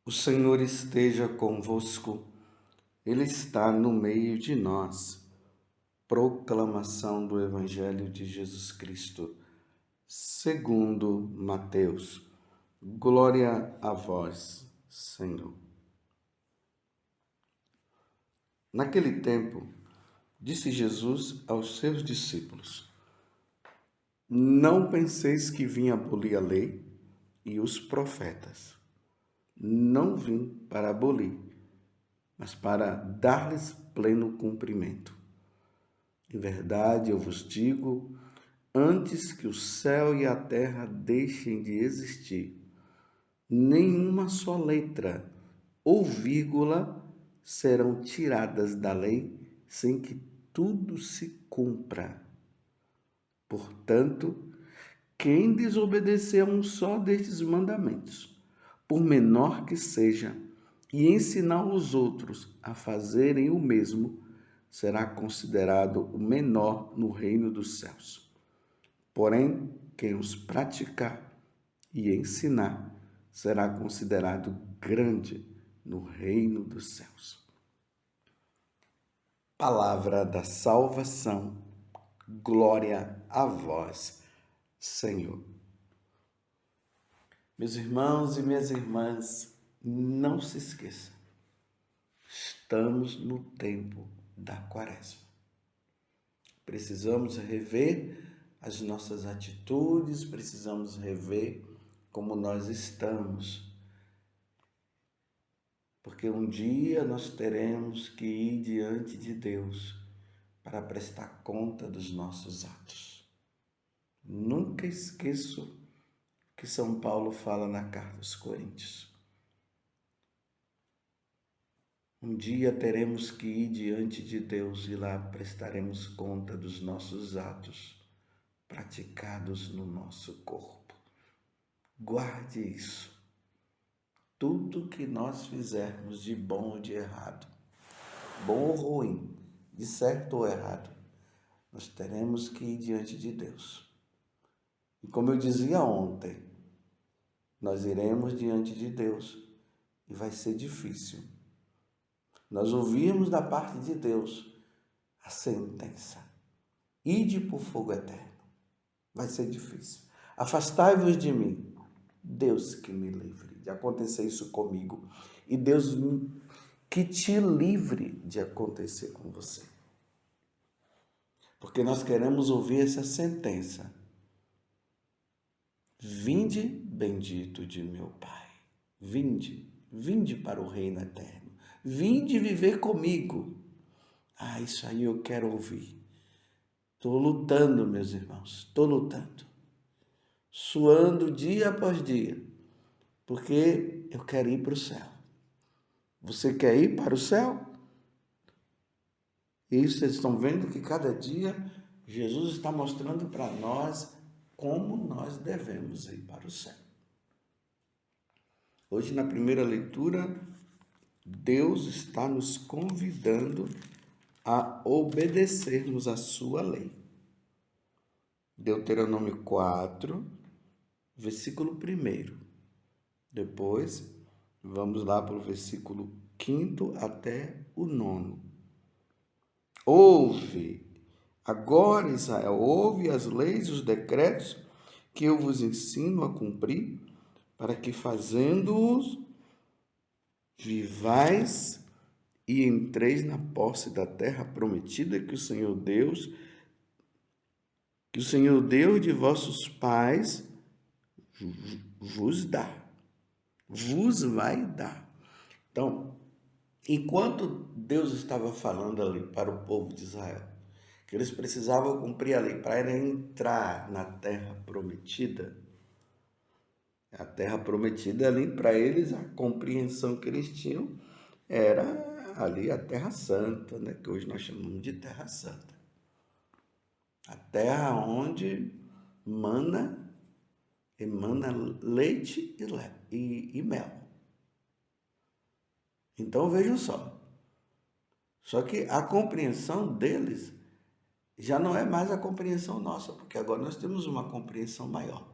O Senhor esteja convosco, Ele está no meio de nós. Proclamação do Evangelho de Jesus Cristo, segundo Mateus. Glória a vós, Senhor. Naquele tempo, disse Jesus aos seus discípulos: Não penseis que vim abolir a lei e os profetas. Não vim para abolir, mas para dar-lhes pleno cumprimento. Em verdade, eu vos digo, antes que o céu e a terra deixem de existir, nenhuma só letra ou vírgula serão tiradas da lei sem que tudo se cumpra. Portanto, quem desobedecer a um só destes mandamentos, por menor que seja, e ensinar os outros a fazerem o mesmo, será considerado o menor no reino dos céus. Porém, quem os praticar e ensinar será considerado grande no reino dos céus. Palavra da salvação. Glória a vós, Senhor. Meus irmãos e minhas irmãs, não se esqueçam, estamos no tempo da Quaresma. Precisamos rever as nossas atitudes, precisamos rever como nós estamos. Porque um dia nós teremos que ir diante de Deus para prestar conta dos nossos atos. Nunca esqueço que São Paulo fala na carta aos Coríntios. Um dia teremos que ir diante de Deus e lá prestaremos conta dos nossos atos praticados no nosso corpo. Guarde isso. Tudo que nós fizermos de bom ou de errado, bom ou ruim, de certo ou errado, nós teremos que ir diante de Deus. E como eu dizia ontem, nós iremos diante de Deus e vai ser difícil. Nós ouvimos da parte de Deus a sentença: ide para o fogo eterno. Vai ser difícil. Afastai-vos de mim. Deus que me livre de acontecer isso comigo. E Deus que te livre de acontecer com você. Porque nós queremos ouvir essa sentença: vinde, bendito de meu Pai. Vinde para o reino eterno. Vinde viver comigo. Isso aí eu quero ouvir. Estou lutando, meus irmãos, estou lutando. Suando dia após dia, porque eu quero ir para o céu. Você quer ir para o céu? E vocês estão vendo que cada dia Jesus está mostrando para nós como nós devemos ir para o céu. Hoje, na primeira leitura, Deus está nos convidando a obedecermos a sua lei. Deuteronômio 4, versículo 1. Depois, vamos lá para o versículo 5 até o 9. Ouve, agora Israel, ouve as leis e os decretos que eu vos ensino a cumprir, para que fazendo-os vivais e entreis na posse da terra prometida que o Senhor Deus de vossos pais vos dá, vos vai dar. Então, enquanto Deus estava falando ali para o povo de Israel, que eles precisavam cumprir a lei para entrar na terra prometida, a terra prometida ali para eles, a compreensão que eles tinham era ali a Terra Santa, né? Que hoje nós chamamos de Terra Santa. A terra onde emana leite e mel. Então vejam só. Só que a compreensão deles já não é mais a compreensão nossa, porque agora nós temos uma compreensão maior.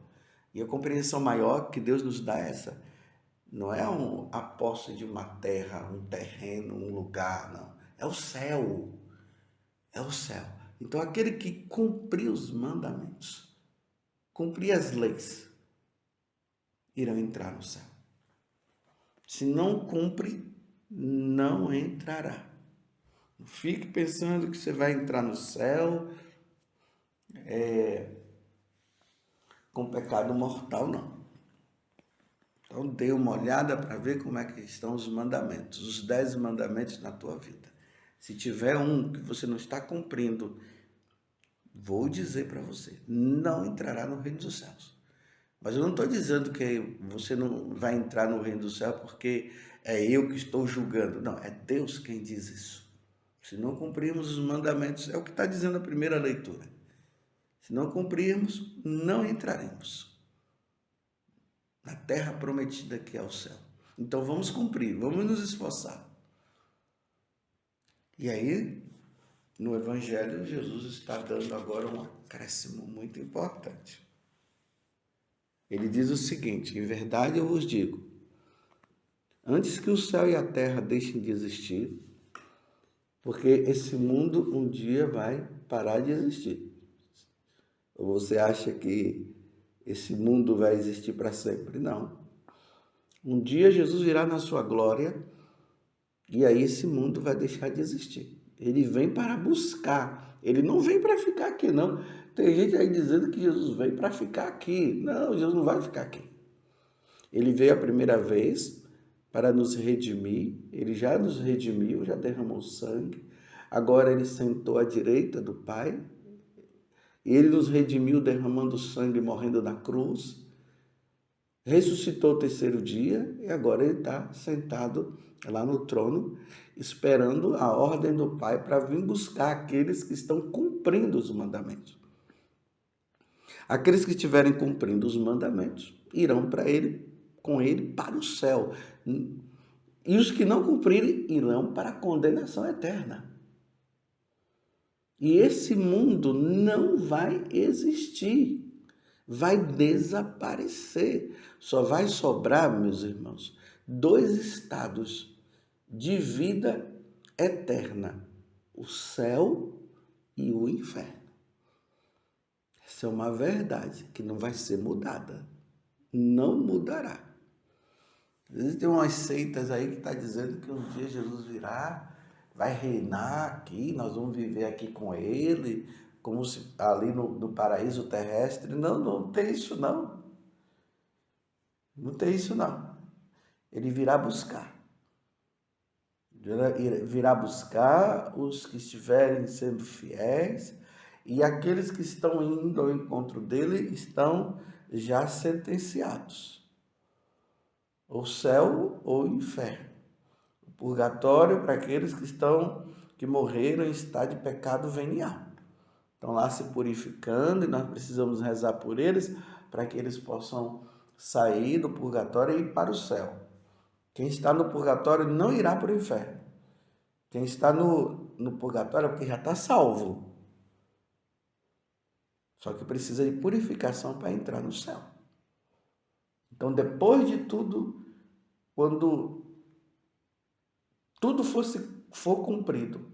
E a compreensão maior que Deus nos dá é essa. Não é a posse de uma terra, um terreno, um lugar, não. É o céu. É o céu. Então, aquele que cumprir os mandamentos, cumprir as leis, irão entrar no céu. Se não cumpre, não entrará. Não fique pensando que você vai entrar no céu com pecado mortal, não. Então, dê uma olhada para ver como é que estão os mandamentos, os 10 mandamentos na tua vida. Se tiver um que você não está cumprindo, vou dizer para você, não entrará no reino dos céus. Mas eu não estou dizendo que você não vai entrar no reino do céu porque é eu que estou julgando. Não, é Deus quem diz isso. Se não cumprirmos os mandamentos, é o que está dizendo a primeira leitura. Se não cumprirmos, não entraremos na terra prometida que é o céu. Então vamos cumprir, vamos nos esforçar. E aí, no Evangelho, Jesus está dando agora um acréscimo muito importante. Ele diz o seguinte: em verdade eu vos digo, antes que o céu e a terra deixem de existir, porque esse mundo um dia vai parar de existir. Ou você acha que esse mundo vai existir para sempre? Não. Um dia Jesus virá na sua glória e aí esse mundo vai deixar de existir. Ele vem para buscar. Ele não vem para ficar aqui, não. Tem gente aí dizendo que Jesus veio para ficar aqui. Não, Jesus não vai ficar aqui. Ele veio a primeira vez para nos redimir. Ele já nos redimiu, já derramou sangue. Agora ele sentou à direita do Pai. Ele nos redimiu derramando sangue e morrendo na cruz. Ressuscitou o terceiro dia e agora ele está sentado lá no trono, esperando a ordem do Pai para vir buscar aqueles que estão cumprindo os mandamentos. Aqueles que estiverem cumprindo os mandamentos irão com ele para o céu. E os que não cumprirem irão para a condenação eterna. E esse mundo não vai existir. Vai desaparecer. Só vai sobrar, meus irmãos, 2 estados de vida eterna: o céu e o inferno. Essa é uma verdade que não vai ser mudada. Não mudará. Às vezes tem umas seitas aí que está dizendo que um dia Jesus virá, vai reinar aqui, nós vamos viver aqui com ele, como se ali no paraíso terrestre. Não, não tem isso não. Não tem isso não. Ele virá buscar. Virá buscar os que estiverem sendo fiéis, e aqueles que estão indo ao encontro dele estão já sentenciados. O céu ou o inferno. O purgatório para aqueles que morreram em estado de pecado venial. Estão lá se purificando e nós precisamos rezar por eles para que eles possam sair do purgatório e ir para o céu. Quem está no purgatório não irá para o inferno. Quem está no purgatório é porque já está salvo. Só que precisa de purificação para entrar no céu. Então, depois de tudo, quando tudo for cumprido,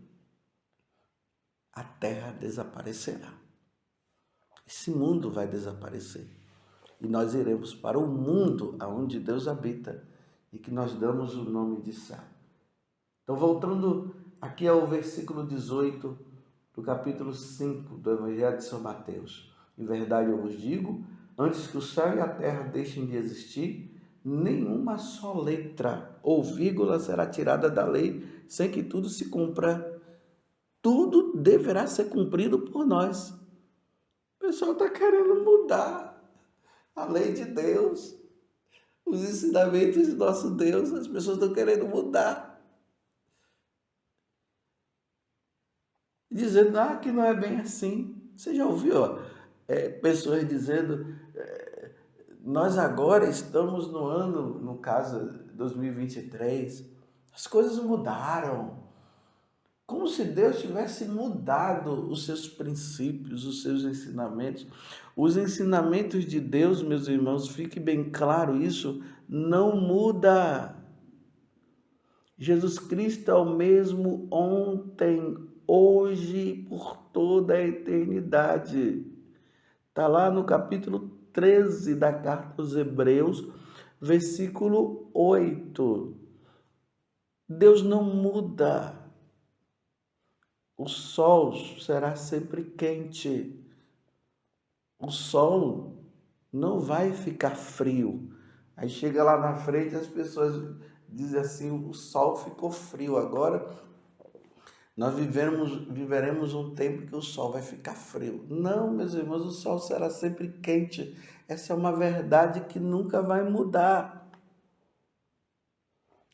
a terra desaparecerá. Esse mundo vai desaparecer. E nós iremos para o mundo onde Deus habita e que nós damos o nome de céu. Então, voltando aqui ao versículo 18 do capítulo 5 do Evangelho de São Mateus. Em verdade eu vos digo, antes que o céu e a terra deixem de existir, nenhuma só letra ou vírgula será tirada da lei sem que tudo se cumpra. Tudo deverá ser cumprido por nós. O pessoal está querendo mudar a lei de Deus, os ensinamentos de nosso Deus. As pessoas estão querendo mudar. Dizendo que não é bem assim. Você já ouviu pessoas dizendo, nós agora estamos no ano, no caso 2023, as coisas mudaram. Como se Deus tivesse mudado os seus princípios, os seus ensinamentos. Os ensinamentos de Deus, meus irmãos, fique bem claro isso, não muda. Jesus Cristo é o mesmo ontem, hoje e por toda a eternidade. Está lá no capítulo 13 da carta aos Hebreus, versículo 8. Deus não muda. O sol será sempre quente. O sol não vai ficar frio. Aí chega lá na frente, as pessoas dizem assim: o sol ficou frio. Agora nós viveremos um tempo que o sol vai ficar frio. Não, meus irmãos, o sol será sempre quente. Essa é uma verdade que nunca vai mudar.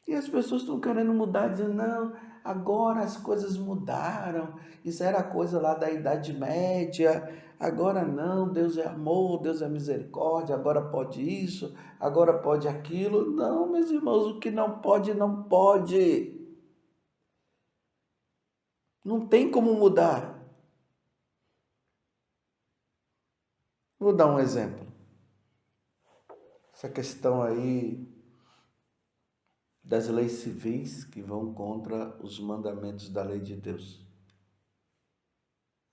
E as pessoas estão querendo mudar, dizendo: não, agora as coisas mudaram. Isso era coisa lá da Idade Média. Agora não, Deus é amor, Deus é misericórdia. Agora pode isso, agora pode aquilo. Não, meus irmãos, o que não pode, não pode. Não tem como mudar. Vou dar um exemplo. Essa questão aí das leis civis que vão contra os mandamentos da lei de Deus.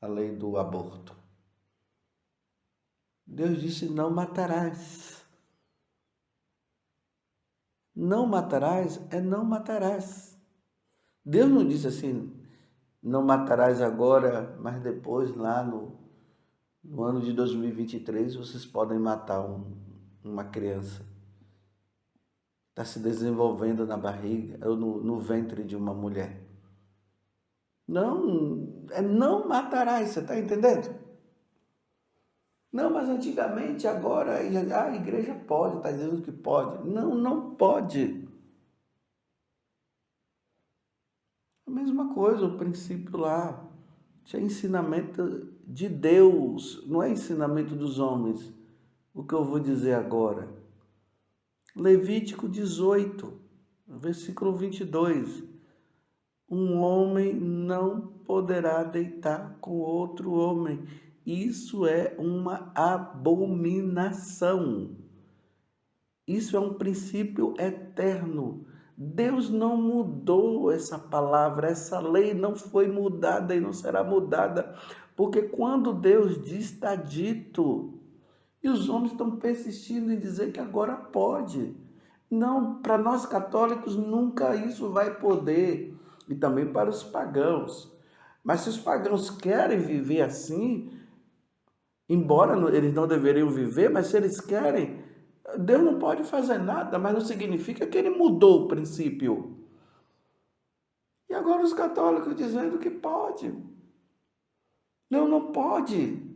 A lei do aborto. Deus disse: não matarás. Não matarás é não matarás. Deus não disse assim: não matarás agora, mas depois, lá no ano de 2023, vocês podem matar uma criança. Está se desenvolvendo na barriga ou no ventre de uma mulher. Não, é não matarás, você está entendendo? Não, mas antigamente, agora a igreja pode, está dizendo que pode. Não, não pode. A mesma coisa, o princípio lá. Isso é ensinamento de Deus, não é ensinamento dos homens. O que eu vou dizer agora. Levítico 18, versículo 22. Um homem não poderá deitar com outro homem. Isso é uma abominação. Isso é um princípio eterno. Deus não mudou essa palavra, essa lei não foi mudada e não será mudada, porque quando Deus diz, está dito. E os homens estão persistindo em dizer que agora pode. Não, para nós católicos nunca isso vai poder, e também para os pagãos. Mas se os pagãos querem viver assim, embora eles não deveriam viver, mas se eles querem, Deus não pode fazer nada, mas não significa que ele mudou o princípio. E agora os católicos dizendo que pode. Não, não pode.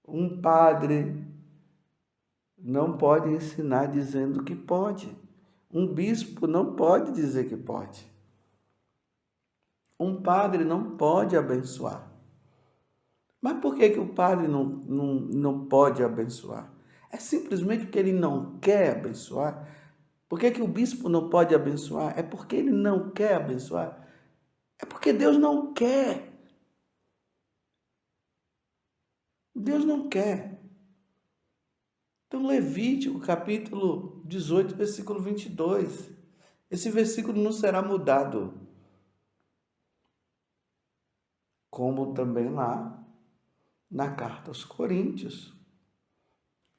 Um padre não pode ensinar dizendo que pode. Um bispo não pode dizer que pode. Um padre não pode abençoar. Mas por que o padre não pode abençoar? É simplesmente porque ele não quer abençoar? Por que o bispo não pode abençoar? É porque ele não quer abençoar? É porque Deus não quer. Deus não quer. Então, Levítico, capítulo 18, versículo 22. Esse versículo não será mudado. Como também lá na carta aos Coríntios.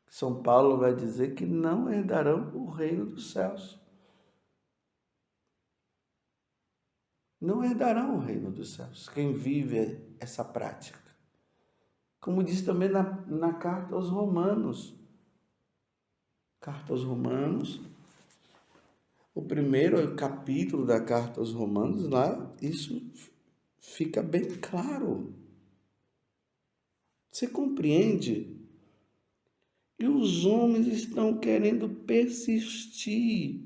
São Paulo vai dizer que não herdarão o reino dos céus. Não herdarão o reino dos céus. Quem vive essa prática. Como diz também na carta aos Romanos. Carta aos Romanos. O primeiro capítulo da carta aos Romanos, lá, isso fica bem claro. Você compreende? E os homens estão querendo persistir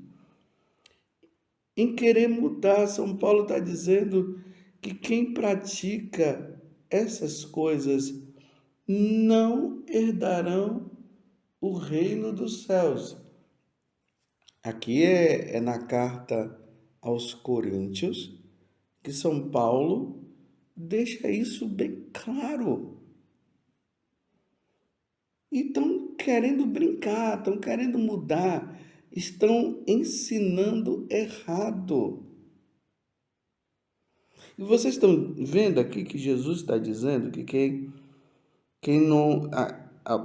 em querer mudar. São Paulo está dizendo que quem pratica essas coisas não herdarão o reino dos céus. Aqui é na carta aos Coríntios, que São Paulo deixa isso bem claro. E estão querendo brincar, estão querendo mudar, estão ensinando errado. E vocês estão vendo aqui que Jesus está dizendo que quem não,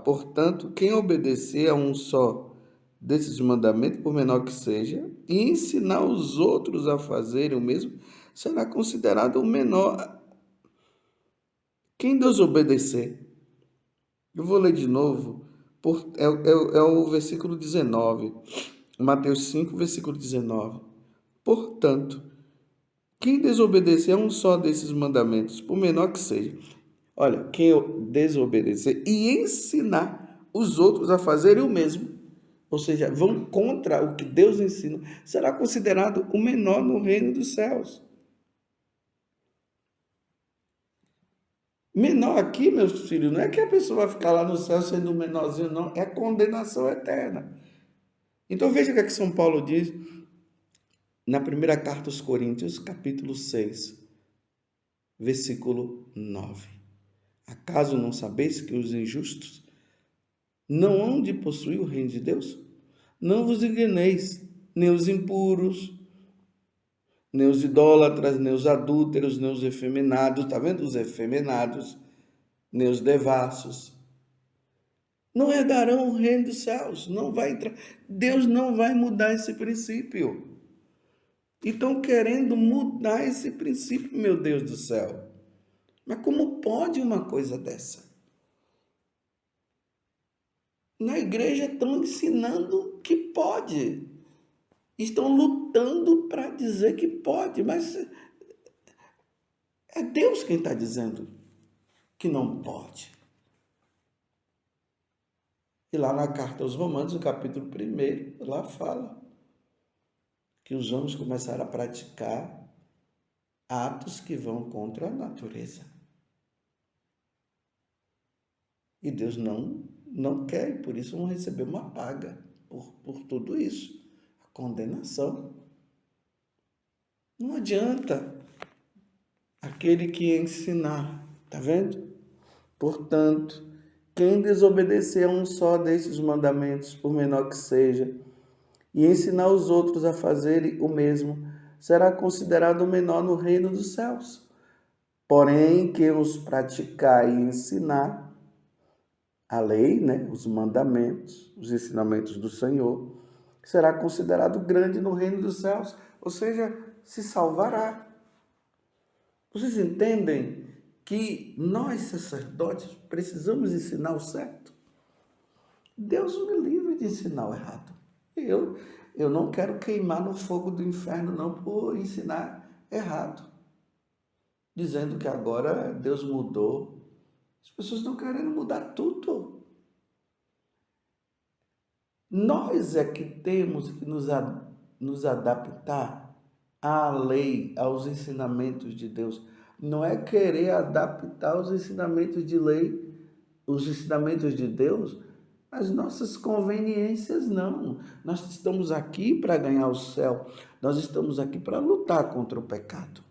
portanto, quem obedecer a um só desses mandamentos, por menor que seja, e ensinar os outros a fazerem o mesmo, será considerado o menor. Quem desobedecer, eu vou ler de novo, é o versículo 19, Mateus 5, versículo 19. Portanto, quem desobedecer a um só desses mandamentos, por menor que seja, olha, quem desobedecer e ensinar os outros a fazerem o mesmo, ou seja, vão contra o que Deus ensina, será considerado o menor no reino dos céus. Menor aqui, meus filhos, não é que a pessoa vai ficar lá no céu sendo um menorzinho, não, é condenação eterna. Então veja o que é que São Paulo diz na primeira carta aos Coríntios, capítulo 6, versículo 9. Acaso não sabeis que os injustos não hão de possuir o reino de Deus? Não vos enganeis, nem os impuros, nem os idólatras, nem os adúlteros, nem os efeminados, tá vendo? Os efeminados, nem os devassos. Não herdarão o reino dos céus, não vai entrar. Deus não vai mudar esse princípio. E estão querendo mudar esse princípio, meu Deus do céu. Mas como pode uma coisa dessa? Na igreja estão ensinando que pode. Estão lutando para dizer que pode, mas é Deus quem está dizendo que não pode. E lá na carta aos Romanos, no capítulo 1, lá fala que os homens começaram a praticar atos que vão contra a natureza. E Deus não quer, e por isso vão receber uma paga por tudo isso. A condenação. Não adianta aquele que ensinar, tá vendo? Portanto, quem desobedecer a um só desses mandamentos, por menor que seja, e ensinar os outros a fazerem o mesmo, será considerado o menor no reino dos céus. Porém, quem os praticar e ensinar a lei, né, os mandamentos, os ensinamentos do Senhor, será considerado grande no reino dos céus, ou seja, se salvará. Vocês entendem que nós, sacerdotes, precisamos ensinar o certo? Deus me livre de ensinar o errado. Eu não quero queimar no fogo do inferno, não, por ensinar errado. Dizendo que agora Deus mudou. As pessoas estão querendo mudar tudo. Nós é que temos que nos adaptar à lei, aos ensinamentos de Deus. Não é querer adaptar os ensinamentos de lei, os ensinamentos de Deus, às nossas conveniências, não. Nós estamos aqui para ganhar o céu. Nós estamos aqui para lutar contra o pecado.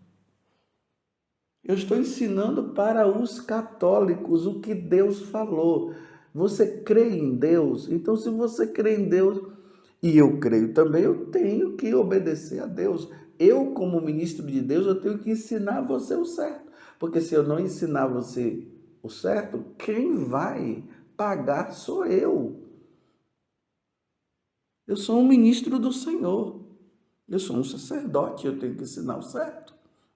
Eu estou ensinando para os católicos o que Deus falou. Você crê em Deus? Então, se você crê em Deus, e eu creio também, eu tenho que obedecer a Deus. Eu, como ministro de Deus, eu tenho que ensinar você o certo. Porque se eu não ensinar você o certo, quem vai pagar sou eu. Eu sou um ministro do Senhor. Eu sou um sacerdote, eu tenho que ensinar o certo,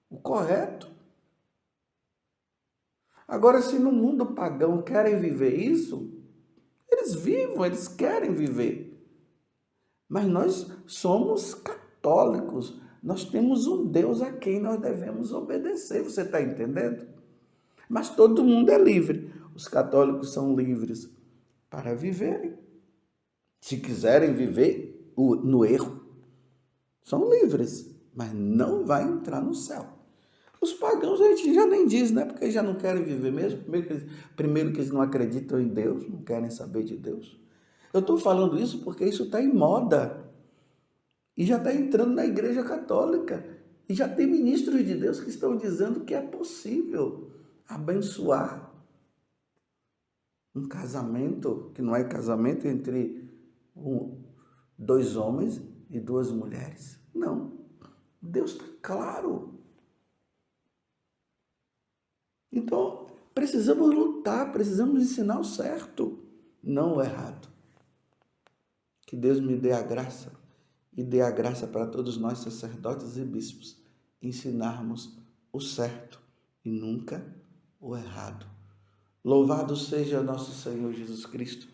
o correto. Agora, se no mundo pagão querem viver isso, eles vivam, eles querem viver. Mas nós somos católicos, nós temos um Deus a quem nós devemos obedecer, você está entendendo? Mas todo mundo é livre. Os católicos são livres para viverem. Se quiserem viver no erro, são livres, mas não vai entrar no céu. Os pagãos a gente já nem diz, né? Porque já não querem viver mesmo. Primeiro que eles não acreditam em Deus, não querem saber de Deus. Eu estou falando isso porque isso está em moda. E já está entrando na igreja católica. E já tem ministros de Deus que estão dizendo que é possível abençoar um casamento, que não é casamento entre dois homens e duas mulheres. Não. Deus está claro. Então, precisamos lutar, precisamos ensinar o certo, não o errado. Que Deus me dê a graça e dê a graça para todos nós, sacerdotes e bispos, ensinarmos o certo e nunca o errado. Louvado seja nosso Senhor Jesus Cristo,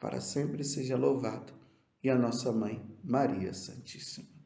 para sempre seja louvado, e a nossa Mãe, Maria Santíssima.